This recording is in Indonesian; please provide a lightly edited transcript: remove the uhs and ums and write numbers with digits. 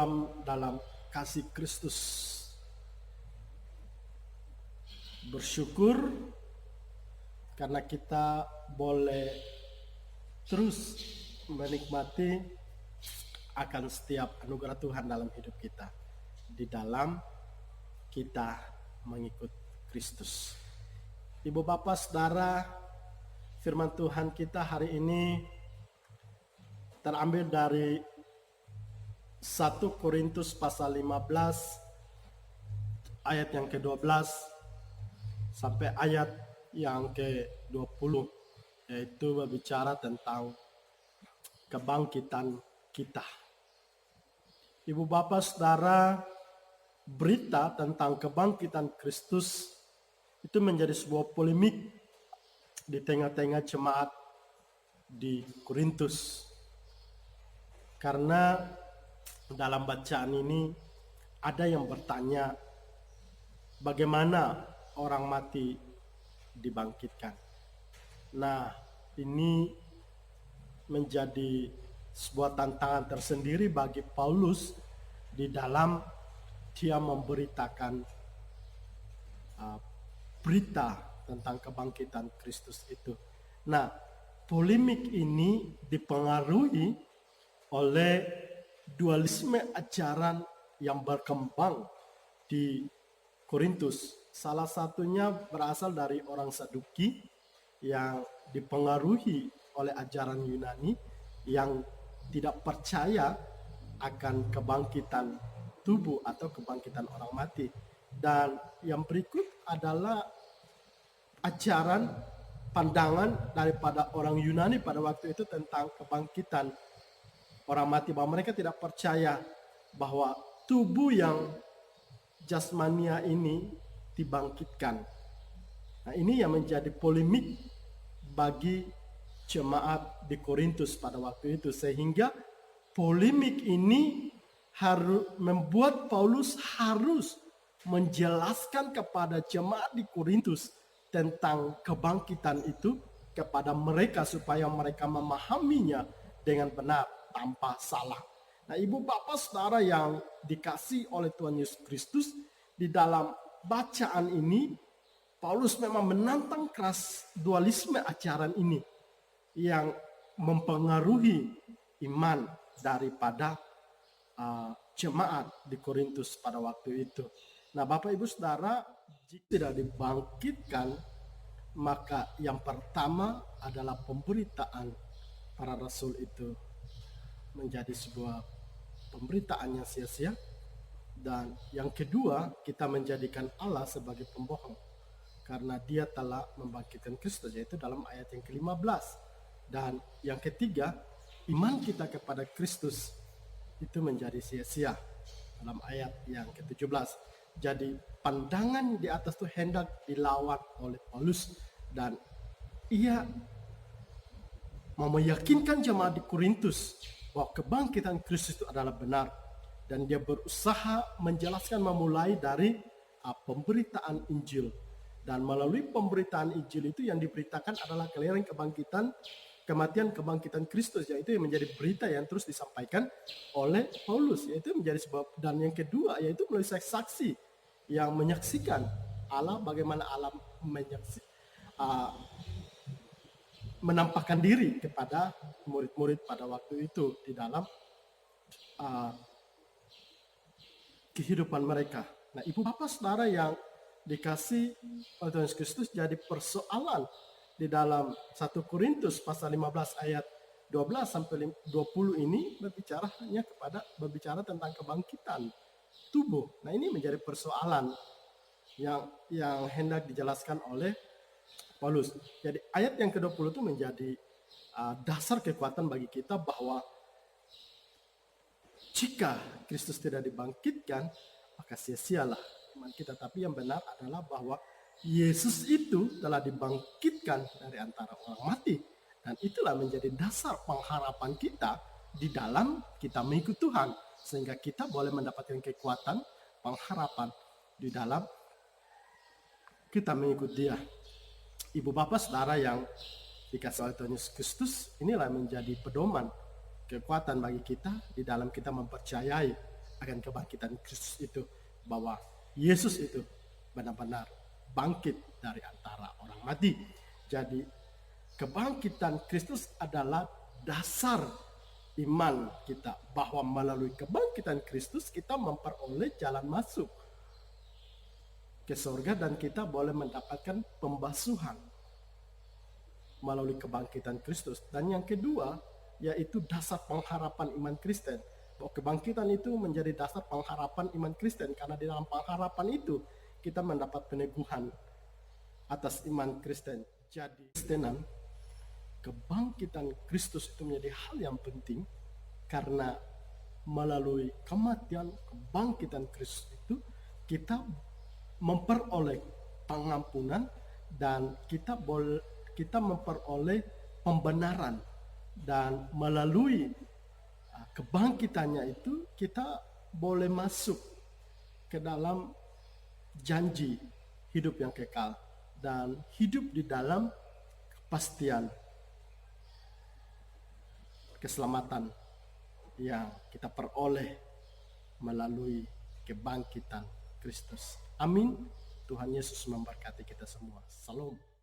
Salam dalam kasih Kristus. Bersyukur karena kita boleh terus menikmati akan setiap anugerah Tuhan dalam hidup kita, di dalam kita mengikut Kristus. Ibu bapak saudara, firman Tuhan kita hari ini terambil dari 1 Korintus pasal 15 ayat yang ke-12 sampai ayat yang ke-20, yaitu berbicara tentang kebangkitan kita. Ibu bapak saudara, berita tentang kebangkitan Kristus itu menjadi sebuah polemik di tengah-tengah jemaat di Korintus. Karena dalam bacaan ini ada yang bertanya, bagaimana orang mati dibangkitkan? Nah, ini menjadi sebuah tantangan tersendiri bagi Paulus di dalam dia memberitakan berita tentang kebangkitan Kristus itu. Nah, polemik ini dipengaruhi oleh dualisme ajaran yang berkembang di Korintus. Salah satunya berasal dari orang Saduki yang dipengaruhi oleh ajaran Yunani yang tidak percaya akan kebangkitan tubuh atau kebangkitan orang mati. Dan yang berikut adalah ajaran pandangan daripada orang Yunani pada waktu itu tentang kebangkitan orang mati, bahwa mereka tidak percaya bahwa tubuh yang jasmania ini dibangkitkan. Nah, ini yang menjadi polemik bagi jemaat di Korintus pada waktu itu, sehingga polemik ini harus membuat Paulus harus menjelaskan kepada jemaat di Korintus tentang kebangkitan itu kepada mereka supaya mereka memahaminya dengan benar tanpa salah. Nah, ibu bapak saudara yang dikasih oleh Tuhan Yesus Kristus, di dalam bacaan ini Paulus memang menantang keras dualisme ajaran ini yang mempengaruhi iman daripada jemaat di Korintus pada waktu itu. Nah, bapak ibu saudara, jika tidak dibangkitkan, maka yang pertama adalah pemberitaan para rasul itu menjadi sebuah pemberitaan yang sia-sia. Dan yang kedua, kita menjadikan Allah sebagai pembohong karena dia telah membangkitkan Kristus, yaitu dalam ayat yang ke-15. Dan yang ketiga, iman kita kepada Kristus itu menjadi sia-sia dalam ayat yang ke-17. Jadi pandangan di atas itu hendak dilawan oleh Paulus, dan ia mau meyakinkan jemaat di Korintus bahwa kebangkitan Kristus itu adalah benar, dan dia berusaha menjelaskan memulai dari pemberitaan Injil, dan melalui pemberitaan Injil itu yang diberitakan adalah kelahiran, kebangkitan, kematian, kebangkitan Kristus, yaitu yang menjadi berita yang terus disampaikan oleh Paulus, yaitu menjadi sebab. Dan yang kedua yaitu melalui saksi yang menyaksikan Allah, bagaimana Allah menampakkan diri kepada murid-murid pada waktu itu di dalam kehidupan mereka. Nah, ibu bapak saudara yang dikasih oleh Tuhan Yesus Kristus, jadi persoalan di dalam 1 Korintus pasal 15 ayat 12 sampai 20 ini berbicara tentang kebangkitan tubuh. Nah, ini menjadi persoalan yang hendak dijelaskan oleh Paulus. Jadi ayat yang ke-20 itu menjadi dasar kekuatan bagi kita bahwa jika Kristus tidak dibangkitkan, maka sia-sialah iman kita. Tapi yang benar adalah bahwa Yesus itu telah dibangkitkan dari antara orang mati. Dan itulah menjadi dasar pengharapan kita di dalam kita mengikut Tuhan. Sehingga kita boleh mendapatkan kekuatan, pengharapan di dalam kita mengikut Dia. Ibu bapak saudara yang dikasih oleh Tuhan Yesus Kristus, inilah menjadi pedoman kekuatan bagi kita di dalam kita mempercayai akan kebangkitan Kristus itu, bahwa Yesus itu benar-benar bangkit dari antara orang mati. Jadi kebangkitan Kristus adalah dasar iman kita, bahwa melalui kebangkitan Kristus kita memperoleh jalan masuk ke surga dan kita boleh mendapatkan pembasuhan melalui kebangkitan Kristus. Dan yang kedua, yaitu dasar pengharapan iman Kristen. Bahwa kebangkitan itu menjadi dasar pengharapan iman Kristen, karena di dalam pengharapan itu kita mendapat peneguhan atas iman Kristen. Jadi Kristenan, kebangkitan Kristus itu menjadi hal yang penting, karena melalui kematian kebangkitan Kristus itu kita memperoleh pengampunan dan kita memperoleh pembenaran, dan melalui kebangkitannya itu kita boleh masuk ke dalam janji hidup yang kekal dan hidup di dalam kepastian keselamatan yang kita peroleh melalui kebangkitan Kristus. Amin. Tuhan Yesus memberkati kita semua. Salam.